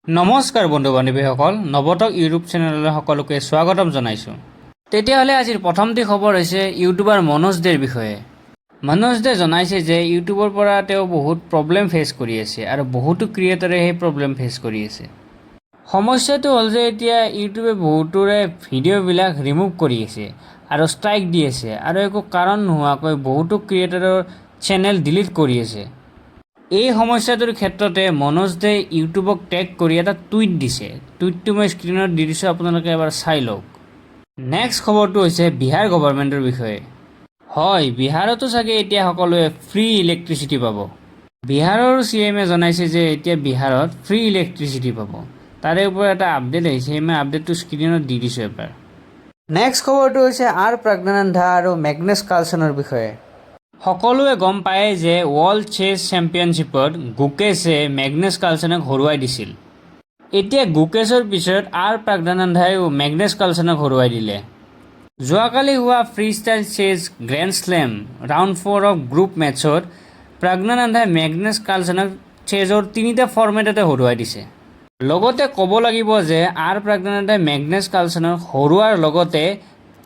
নমস্কাৰ বন্ধু বান্ধৱীসকল, নৱতক ইউটিউব চেনেললৈ সকলোকে স্বাগতম জনাইছোঁ। তেতিয়াহ'লে আজিৰ প্ৰথমটি খবৰ হৈছে ইউটিউবাৰ মনোজ দেৰ বিষয়ে। মনোজ দে জনাইছে যে ইউটিউবৰ পৰা তেওঁ বহুত প্ৰব্লেম ফেচ কৰি আছে আৰু বহুতো ক্ৰিয়েটৰে সেই প্ৰব্লেম ফেচ কৰি আছে। সমস্যাটো হ'ল যে এতিয়া ইউটিউবে বহুতোৰে ভিডিঅ'বিলাক ৰিমুভ কৰি আছে আৰু ষ্ট্ৰাইক দি আছে আৰু একো কাৰণ নোহোৱাকৈ বহুতো ক্ৰিয়েটৰৰ চেনেল ডিলিট কৰি আছে। এই সমস্যাটোৰ ক্ষেত্ৰতে মনোজ দে ইউটিউবক টেগ কৰি এটা টুইট দিছে। টুইটটো মই স্ক্ৰীনত দি দিছোঁ, আপোনালোকে এবাৰ চাই লওক। নেক্সট খবৰটো হৈছে বিহাৰ গভৰ্ণমেণ্টৰ বিষয়ে। হয়, বিহাৰতো চাগে এতিয়া সকলোৱে ফ্ৰী ইলেক্ট্ৰিচিটি পাব। বিহাৰৰ CM-এ জনাইছে যে এতিয়া বিহাৰত ফ্ৰী ইলেক্ট্ৰিচিটি পাব। তাৰে ওপৰত এটা আপডেট আহিছে, মই আপডেটটো স্ক্ৰীনত দি দিছোঁ এবাৰ। নেক্সট খবৰটো হৈছে প্ৰজ্ঞানন্দা আৰু মেগনাছ কাৰ্লচনৰ বিষয়ে। সকলোৱে গম পায় যে ৱৰ্ল্ড চেছ চেম্পিয়নশ্বিপত গুকেশে মেগনাছ কাৰ্লচনক হৰুৱাই দিছিল। এতিয়া গুকেশৰ পিছত প্ৰজ্ঞানন্দাইও মেগনাছ কাৰ্লচনক হৰুৱাই দিলে। যোৱাকালি হোৱা freestyle chess grand slam round 4 of group মেটছত প্ৰজ্ঞানন্দাই মেগনাছ কাৰ্লচনক চেজৰ 3টা ফৰ্মেটতে হৰুৱাই দিছে। লগতে ক'ব লাগিব যে প্ৰজ্ঞানন্দাই মেগনাছ কাৰ্লচনক হৰুৱাৰ লগতে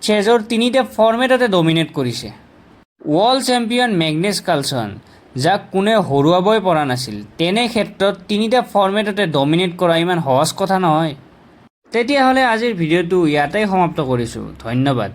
চেজৰ 3টা ফৰ্মেটতে ডমিনেট কৰিছে। ৱৰ্ল্ড চেম্পিয়ন মেগনাছ কাৰ্লচন, যাক কোনে হৰুৱাবই পৰা নাছিল, তেনে ক্ষেত্ৰত 3টা ফৰ্মেটতে ডমিনেট কৰা ইমান সহজ কথা নহয়। তেতিয়াহ'লে আজিৰ ভিডিঅ'টো ইয়াতেই সমাপ্ত কৰিছোঁ। ধন্যবাদ।